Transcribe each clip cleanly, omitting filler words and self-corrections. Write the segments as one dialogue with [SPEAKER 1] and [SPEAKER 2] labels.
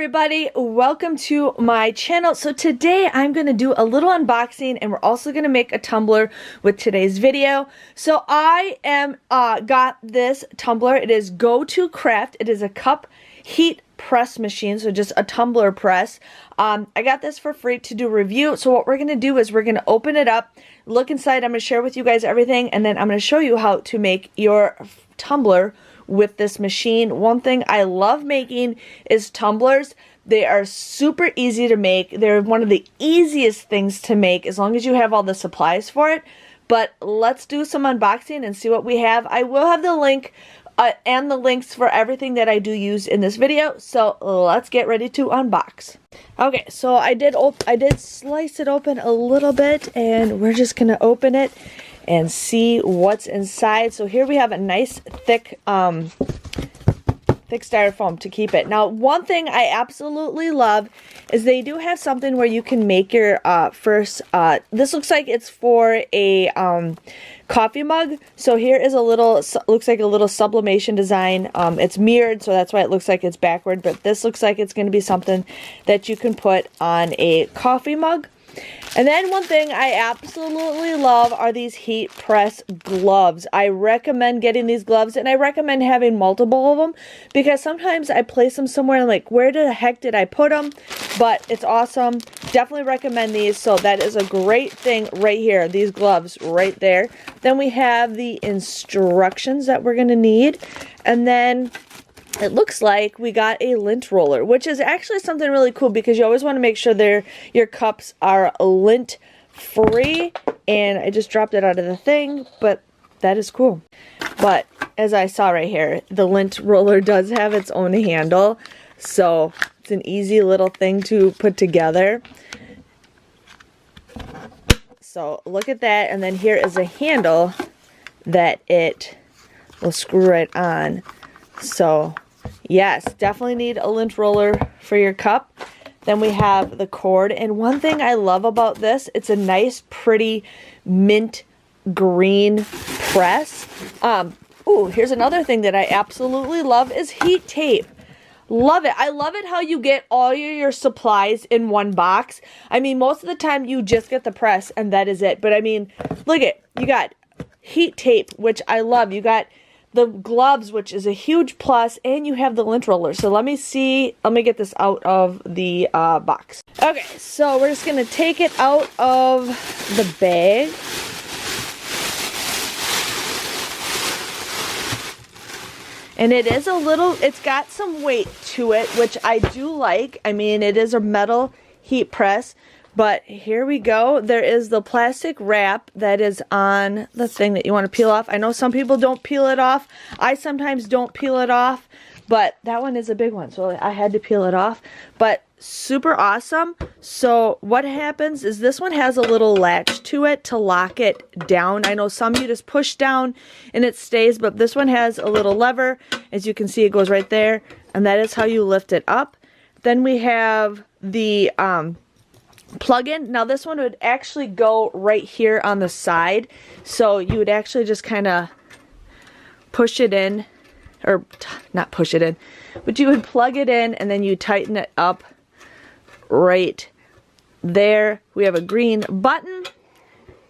[SPEAKER 1] everybody, welcome to my channel. So today I'm going to do a little unboxing and we're also going to make a tumbler with today's video. So I got this tumbler. It is Go2Craft. It is a cup heat press machine, so just a tumbler press. I got this for free to do a review. So what we're going to do is we're going to open it up, look inside. I'm going to share with you guys everything, and then I'm going to show you how to make your tumbler with this machine. One thing I love making is tumblers. They are super easy to make. They're one of the easiest things to make as long as you have all the supplies for it. But let's do some unboxing and see what we have. I will have the link and the links for everything that I do use in this video. So let's get ready to unbox. Okay, so I did slice it open a little bit, and we're just gonna open it and see what's inside. So here we have a nice thick styrofoam to keep it. Now, one thing I absolutely love is they do have something where you can make your first, this looks like it's for a coffee mug. So here is a little, looks like a little sublimation design. It's mirrored, so that's why it looks like it's backward, but this looks like it's going to be something that you can put on a coffee mug. And then one thing I absolutely love are these heat press gloves. I recommend getting these gloves, and I recommend having multiple of them because sometimes I place them somewhere and like, where the heck did I put them? But it's awesome. Definitely recommend these. So that is a great thing right here. These gloves right there. Then we have the instructions that we're going to need. And then it looks like we got a lint roller, which is actually something really cool because you always want to make sure your cups are lint free. And I just dropped it out of the thing, but that is cool. But as I saw right here, the lint roller does have its own handle, so it's an easy little thing to put together. So look at that, and then here is a handle that it will screw right on. So yes, definitely need a lint roller for your cup. Then we have the cord, and one thing I love about this, it's a nice pretty mint green press. Ooh, here's another thing that I absolutely love is heat tape. Love it. I love it how you get all your supplies in one box. I mean, most of the time you just get the press and that is it. But I mean, look at, you got heat tape, which I love. You got the gloves, which is a huge plus, and you have the lint roller. So let me get this out of the box. Okay, so we're just gonna take it out of the bag. And it is it's got some weight to it, which I do like. I mean, it is a metal heat press. But here we go. There is the plastic wrap that is on the thing that you want to peel off. I know some people don't peel it off. I sometimes don't peel it off, but that one is a big one, so I had to peel it off. But super awesome. So what happens is this one has a little latch to it to lock it down. I know some you just push down and it stays, but this one has a little lever. As you can see, it goes right there, and that is how you lift it up. Then we have the plug-in. Now this one would actually go right here on the side, so you would actually just kind of push it in, or not push it in, but you would plug it in and then you tighten it up right there. We have a green button,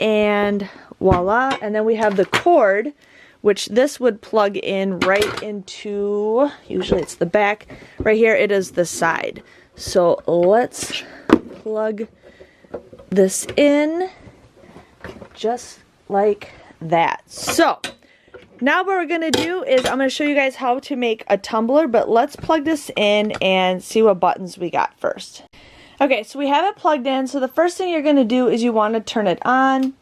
[SPEAKER 1] and voila. And then we have the cord, which this would plug in right into, usually it's the back. Right here it is the side. So let's plug this in just like that. So now what we're gonna do is I'm gonna show you guys how to make a tumbler, but let's plug this in and see what buttons we got first. Okay, so we have it plugged in. So the first thing you're gonna do is you want to turn it on,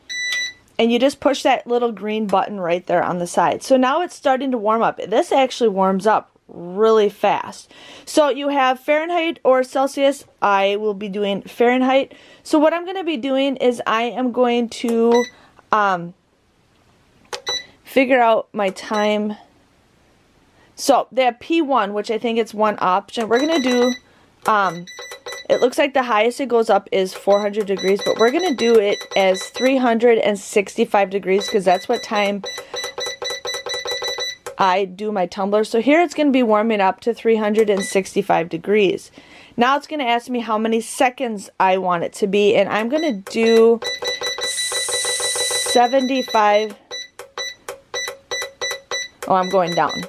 [SPEAKER 1] and you just push that little green button right there on the side. So now it's starting to warm up. This actually warms up really fast. So you have Fahrenheit or Celsius. I will be doing Fahrenheit. So what I'm going to be doing is I am going to figure out my time. So they have P1, which I think it's one option. We're going to do, it looks like the highest it goes up is 400 degrees, but we're going to do it as 365 degrees because that's what time I do my tumbler. So here it's going to be warming up to 365 degrees. Now it's going to ask me how many seconds I want it to be, and I'm going to do 75. Oh, I'm going down.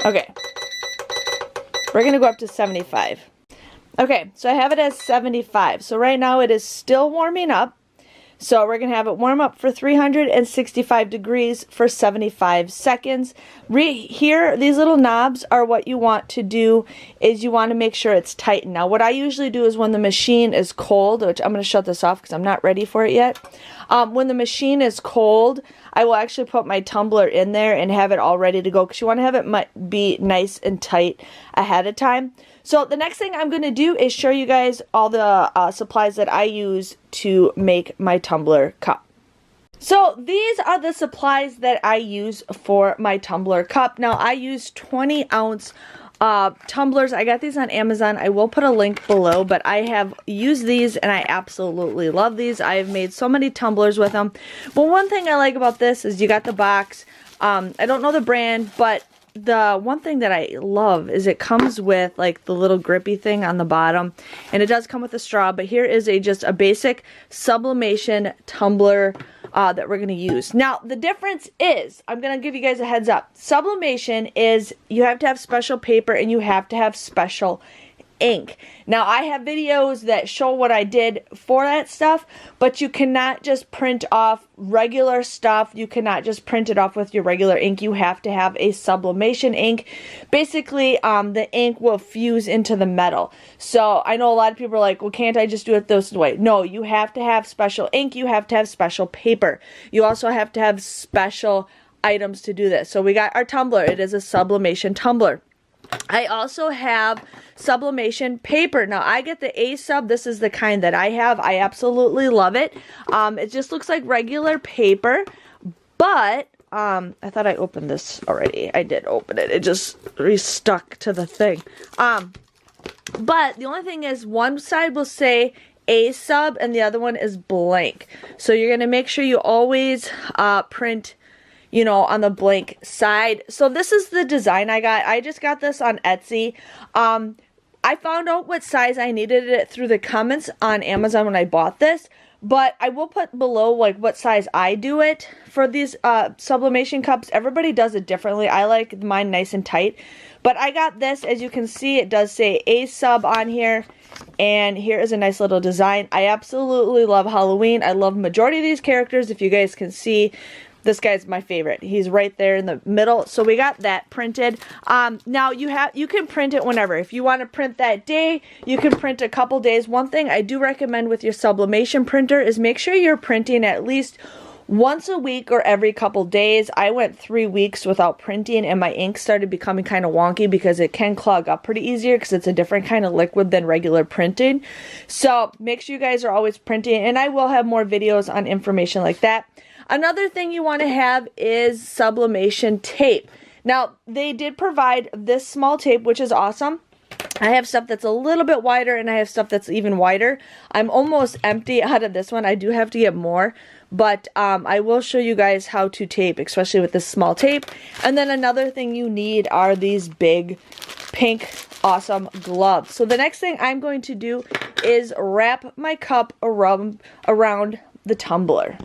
[SPEAKER 1] Okay. We're going to go up to 75. Okay, so I have it as 75. So right now it is still warming up. So we're going to have it warm up for 365 degrees for 75 seconds. Here, these little knobs are what you want to do is you want to make sure it's tightened. Now, what I usually do is when the machine is cold, which I'm going to shut this off because I'm not ready for it yet. When the machine is cold, I will actually put my tumbler in there and have it all ready to go because you want to have it be nice and tight ahead of time. So the next thing I'm going to do is show you guys all the supplies that I use to make my tumbler cup. So these are the supplies that I use for my tumbler cup. Now I use 20-ounce tumblers. I got these on Amazon. I will put a link below, but I have used these and I absolutely love these. I have made so many tumblers with them. Well, one thing I like about this is you got the box. I don't know the brand, but the one thing that I love is it comes with like the little grippy thing on the bottom, and it does come with a straw, but here is just a basic sublimation tumbler that we're going to use. Now the difference is, I'm going to give you guys a heads up, sublimation is you have to have special paper and you have to have special ink. Now I have videos that show what I did for that stuff, but you cannot just print off regular stuff. You cannot just print it off with your regular ink. You have to have a sublimation ink. Basically, the ink will fuse into the metal. So I know a lot of people are like, well, can't I just do it this way? No, you have to have special ink. You have to have special paper. You also have to have special items to do this. So we got our tumbler. It is a sublimation tumbler. I also have sublimation paper. Now I get the A sub. This is the kind that I have. I absolutely love it. It just looks like regular paper, but I thought I opened this already. I did open it. It just re-stuck to the thing. But the only thing is one side will say A sub and the other one is blank. So you're going to make sure you always print, you know, on the blank side. So this is the design I got. I just got this on Etsy. I found out what size I needed it through the comments on Amazon when I bought this, but I will put below like what size I do it for these sublimation cups. Everybody does it differently. I like mine nice and tight, but I got this. As you can see, it does say A sub on here, and here is a nice little design. I absolutely love Halloween. I love majority of these characters. If you guys can see, this guy's my favorite. He's right there in the middle. So we got that printed. Now you can print it whenever. If you want to print that day, you can print a couple days. One thing I do recommend with your sublimation printer is make sure you're printing at least once a week or every couple days. I went 3 weeks without printing and my ink started becoming kind of wonky because it can clog up pretty easier because it's a different kind of liquid than regular printing. So make sure you guys are always printing, and I will have more videos on information like that. Another thing you want to have is sublimation tape. Now, they did provide this small tape, which is awesome. I have stuff that's a little bit wider, and I have stuff that's even wider. I'm almost empty out of this one. I do have to get more, but I will show you guys how to tape, especially with this small tape. And then another thing you need are these big pink awesome gloves. So the next thing I'm going to do is wrap my cup around the tumbler.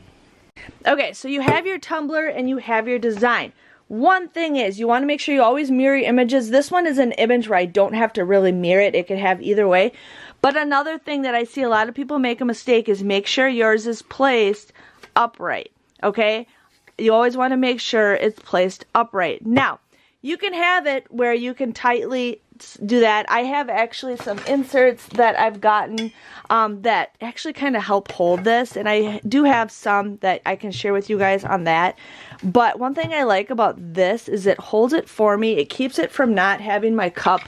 [SPEAKER 1] Okay, so you have your tumbler and you have your design. One thing is, you want to make sure you always mirror your images. This one is an image where I don't have to really mirror it. It could have either way. But another thing that I see a lot of people make a mistake is make sure yours is placed upright. Okay? You always want to make sure it's placed upright. Now, you can have it where you can tightly do that. I have actually some inserts that I've gotten that actually kind of help hold this, and I do have some that I can share with you guys on that. But one thing I like about this is it holds it for me. It keeps it from not having my cup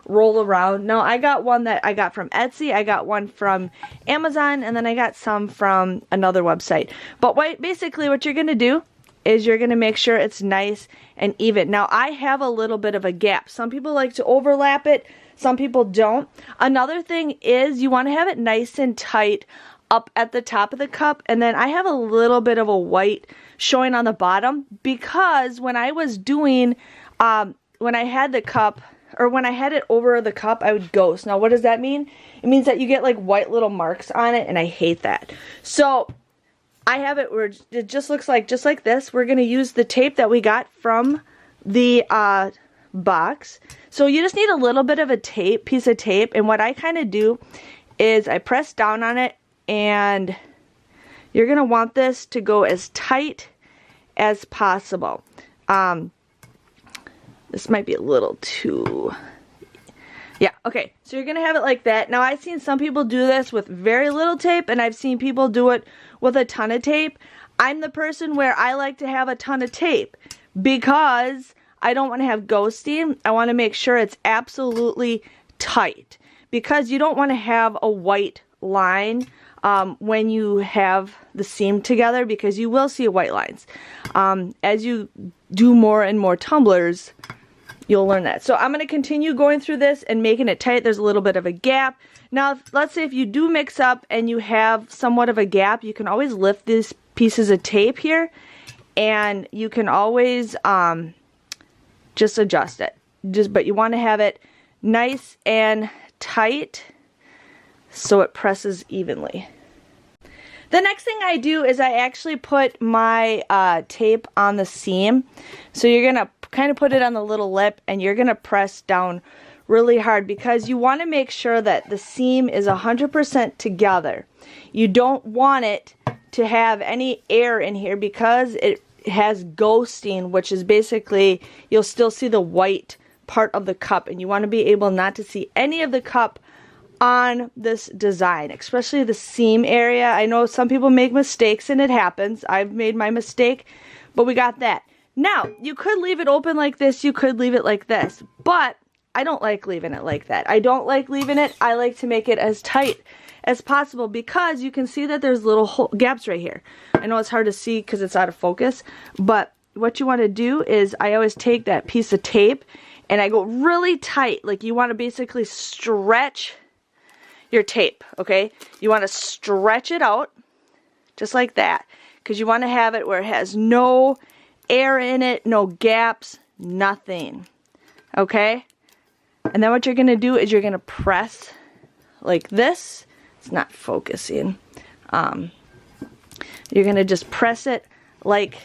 [SPEAKER 1] roll around. Now, I got one that I got from Etsy, I got one from Amazon, and then I got some from another website. But basically what you're going to do is you're going to make sure it's nice and even. Now, I have a little bit of a gap. Some people like to overlap it. Some people don't. Another thing is you want to have it nice and tight up at the top of the cup. And then I have a little bit of a white showing on the bottom, because when I was doing, when I had the cup, or when I had it over the cup, I would ghost. Now what does that mean? It means that you get like white little marks on it, and I hate that. So I have it where it just looks like, just like this. We're going to use the tape that we got from the box. So you just need a little bit of a piece of tape, and what I kind of do is I press down on it, and you're going to want this to go as tight as possible. This might be a little too, yeah, okay. So you're going to have it like that. Now I've seen some people do this with very little tape, and I've seen people do it with a ton of tape. I'm the person where I like to have a ton of tape because I don't want to have ghosting. I want to make sure it's absolutely tight, because you don't want to have a white line when you have the seam together, because you will see white lines. As you do more and more tumblers, you'll learn that. So I'm going to continue going through this and making it tight. There's a little bit of a gap. Now, let's say if you do mix up and you have somewhat of a gap, you can always lift these pieces of tape here, and you can always just adjust it. But you want to have it nice and tight so it presses evenly. The next thing I do is I actually put my tape on the seam. So you're going to kind of put it on the little lip, and you're going to press down really hard, because you want to make sure that the seam is 100% together. You don't want it to have any air in here, because it has ghosting, which is basically you'll still see the white part of the cup, and you want to be able not to see any of the cup on this design, especially the seam area. I know some people make mistakes, and it happens. I've made my mistake, but we got that. Now, you could leave it open like this, you could leave it like this, but I don't like leaving it like that. I don't like leaving it. I like to make it as tight as possible, because you can see that there's little gaps right here. I know it's hard to see because it's out of focus, but what you want to do is I always take that piece of tape and I go really tight. Like, you want to basically stretch your tape, okay? You want to stretch it out just like that, because you want to have it where it has no air in it, no gaps, nothing, okay? And then what you're going to do is you're going to press like this. It's not focusing. You're going to just press it like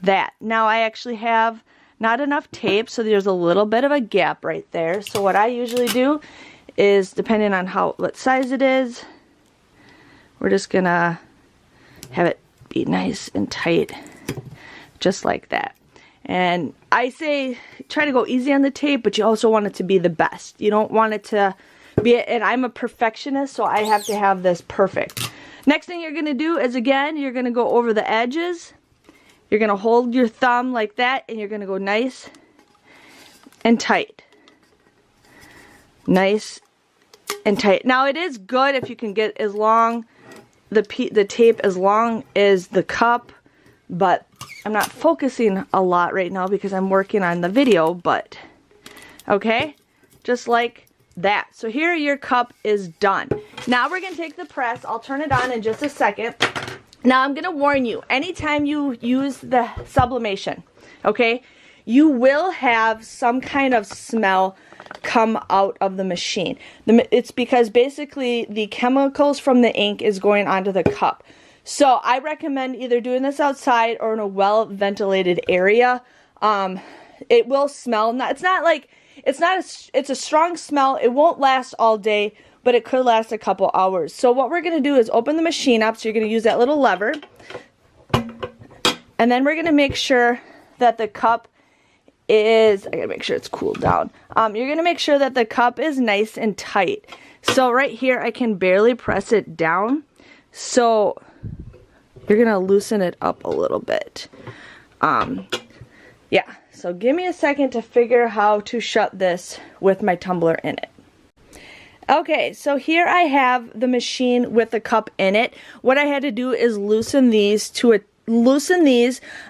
[SPEAKER 1] that. Now I actually have not enough tape, so there's a little bit of a gap right there. So what I usually do is, depending on what size it is, we're just going to have it be nice and tight, just like that. And I say try to go easy on the tape, but you also want it to be the best. You don't want it to be, and I'm a perfectionist, so I have to have this perfect. Next thing you're going to do is, again, you're going to go over the edges. You're going to hold your thumb like that, and you're going to go nice and tight. Nice and tight. Now, it is good if you can get as long, the tape as long as the cup, but I'm not focusing a lot right now because I'm working on the video, but okay, just like that. So here your cup is done. Now we're going to take the press. I'll turn it on in just a second. Now I'm going to warn you, anytime you use the sublimation, okay, you will have some kind of smell come out of the machine. It's because basically the chemicals from the ink is going onto the cup. So I recommend either doing this outside or in a well-ventilated area. It will smell. It's a strong smell. It won't last all day, but it could last a couple hours. So what we're going to do is open the machine up. So you're going to use that little lever. And then we're going to make sure that the cup is, I got to make sure it's cooled down. You're going to make sure that the cup is nice and tight. So right here, I can barely press it down. So you're going to loosen it up a little bit. Yeah, so give me a second to figure how to shut this with my tumbler in it. Okay, so here I have the machine with the cup in it. What I had to do is loosen these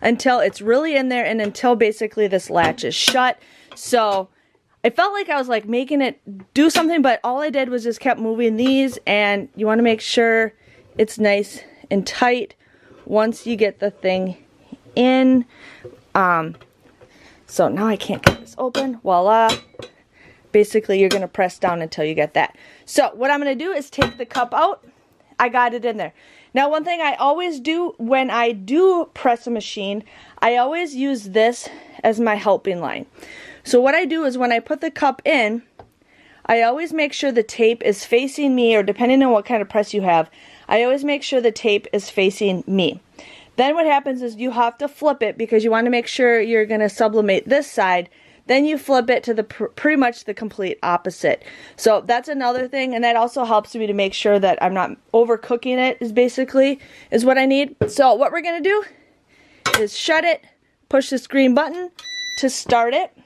[SPEAKER 1] until it's really in there and until basically this latch is shut. So I felt like I was like making it do something, but all I did was just kept moving these, and you want to make sure it's nice and tight once you get the thing in. So now I can't get this open. Voila. Basically, you're going to press down until you get that. So what I'm going to do is take the cup out. I got it in there. Now, one thing I always do when I do press a machine, I always use this as my helping line. So what I do is when I put the cup in, I always make sure the tape is facing me, or depending on what kind of press you have, I always make sure the tape is facing me. Then what happens is you have to flip it because you want to make sure you're going to sublimate this side. Then you flip it to the pretty much the complete opposite. So that's another thing, and that also helps me to make sure that I'm not overcooking it, is what I need. So what we're going to do is shut it, push this green button to start it.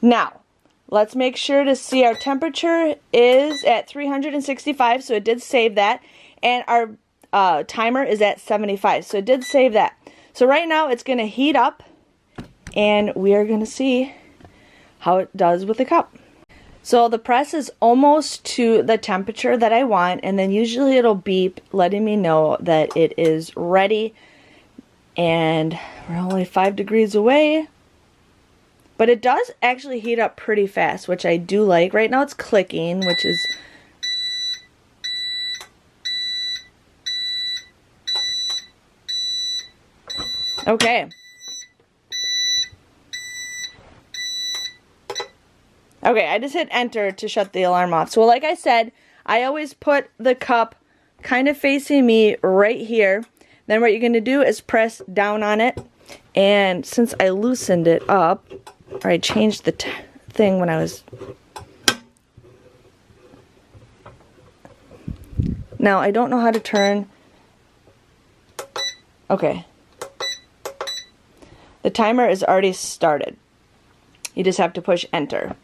[SPEAKER 1] Now, let's make sure to see our temperature is at 365, so it did save that, and our timer is at 75, so it did save that. So right now it's going to heat up, and we are going to see how it does with the cup. So the press is almost to the temperature that I want, and then usually it'll beep letting me know that it is ready, and we're only 5 degrees away. But it does actually heat up pretty fast, which I do like. Right now it's clicking, which is... Okay. Okay, I just hit enter to shut the alarm off. So like I said, I always put the cup kind of facing me right here. Then what you're going to do is press down on it. And since I loosened it up, or I changed the thing when I was... Now, I don't know how to turn... Okay. The timer is already started. You just have to push enter.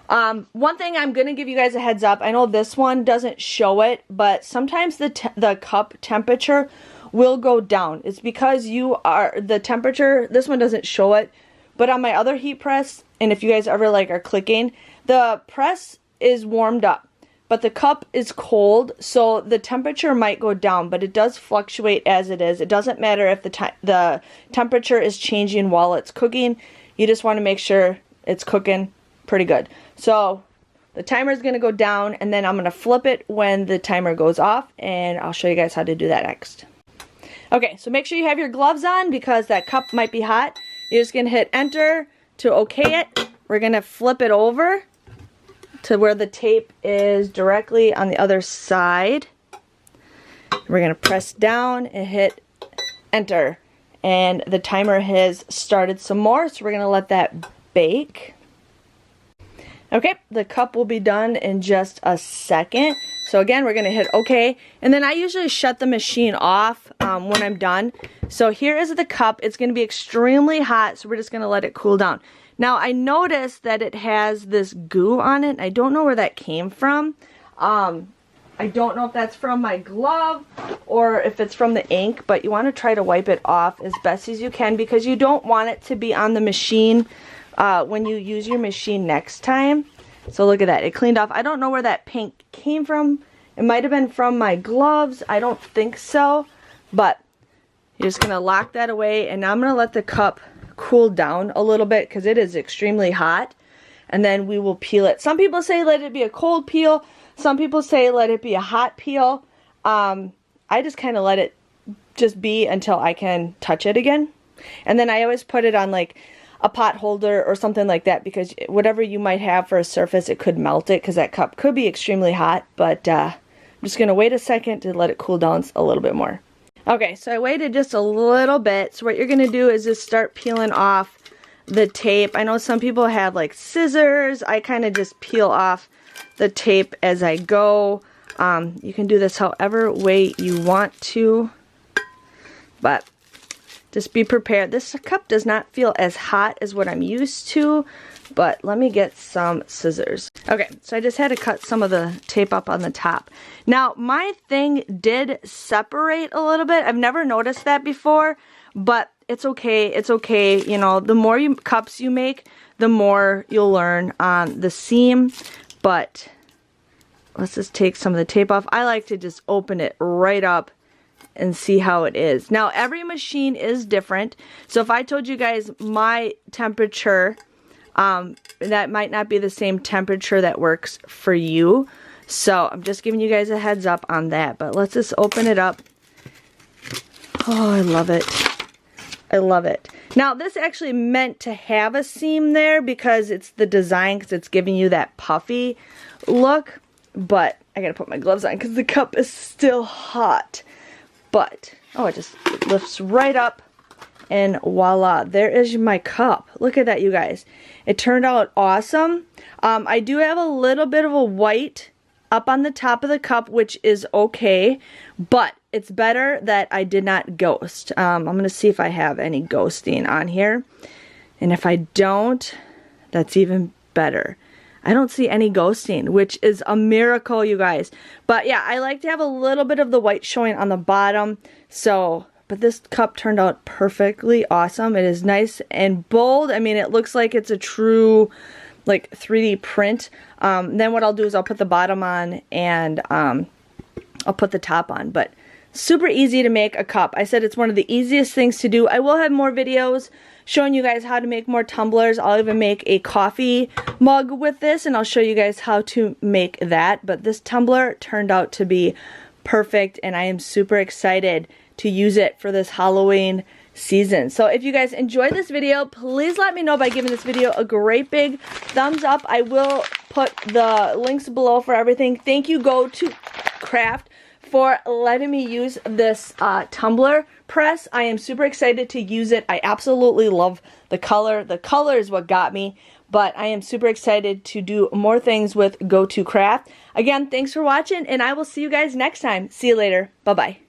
[SPEAKER 1] One thing I'm going to give you guys a heads up. I know this one doesn't show it, but sometimes the cup temperature will go down. It's because the temperature, this one doesn't show it, but on my other heat press, and if you guys ever are clicking, the press is warmed up, but the cup is cold, so the temperature might go down, but it does fluctuate as it is. It doesn't matter if the temperature is changing while it's cooking. You just want to make sure it's cooking pretty good. So the timer is going to go down, and then I'm going to flip it when the timer goes off, and I'll show you guys how to do that next. Okay, so make sure you have your gloves on because that cup might be hot. You're just going to hit enter to okay it. We're going to flip it over to where the tape is directly on the other side. We're going to press down and hit enter. And the timer has started some more, so we're going to let that bake. Okay, the cup will be done in just a second. So again, we're going to hit OK. And then I usually shut the machine off when I'm done. So here is the cup. It's going to be extremely hot, so we're just going to let it cool down. Now, I noticed that it has this goo on it. I don't know where that came from. I don't know if that's from my glove or if it's from the ink, but you want to try to wipe it off as best as you can because you don't want it to be on the machine when you use your machine next time. So look at that, it cleaned off. I don't know where that pink came from. It might have been from my gloves. I don't think so, but you're just gonna lock that away, and now I'm gonna let the cup cool down a little bit because it is extremely hot, and then we will peel it. Some people say let it be a cold peel. Some people say let it be a hot peel. I just kind of let it just be until I can touch it again, and then I always put it on like a pot holder or something like that because whatever you might have for a surface, it could melt it because that cup could be extremely hot. But I'm just going to wait a second to let it cool down a little bit more. Okay, so I waited just a little bit. So what you're going to do is just start peeling off the tape. I know some people have like scissors. I kind of just peel off the tape as I go. You can do this however way you want to, but just be prepared. This cup does not feel as hot as what I'm used to, but let me get some scissors. Okay, so I just had to cut some of the tape up on the top. Now, my thing did separate a little bit. I've never noticed that before, but it's okay. It's okay. You know, the more cups you make, the more you'll learn on the seam. But let's just take some of the tape off. I like to just open it right up and see how it is. Now, every machine is different. So if I told you guys my temperature, that might not be the same temperature that works for you. So I'm just giving you guys a heads up on that. But let's just open it up. Oh, I love it. I love it. Now, this actually meant to have a seam there because it's the design, because it's giving you that puffy look. But I gotta put my gloves on because the cup is still hot. But, oh, it just lifts right up. And voila, there is my cup. Look at that, you guys. It turned out awesome. I do have a little bit of a white up on the top of the cup, which is okay. But it's better that I did not ghost. I'm going to see if I have any ghosting on here. And if I don't, that's even better. I don't see any ghosting, which is a miracle, you guys. But yeah, I like to have a little bit of the white showing on the bottom. So, but this cup turned out perfectly awesome. It is nice and bold. I mean, it looks like it's a true like 3D print. Then what I'll do is I'll put the bottom on and I'll put the top on. But super easy to make a cup. I said it's one of the easiest things to do. I will have more videos showing you guys how to make more tumblers. I'll even make a coffee mug with this and I'll show you guys how to make that. But this tumbler turned out to be perfect and I am super excited to use it for this Halloween season. So if you guys enjoyed this video, please let me know by giving this video a great big thumbs up. I will put the links below for everything. Thank you, Go2Craft, for letting me use this tumbler press. I am super excited to use it. I absolutely love the color. The color is what got me, but I am super excited to do more things with Go2Craft. Again, thanks for watching, and I will see you guys next time. See you later. Bye-bye.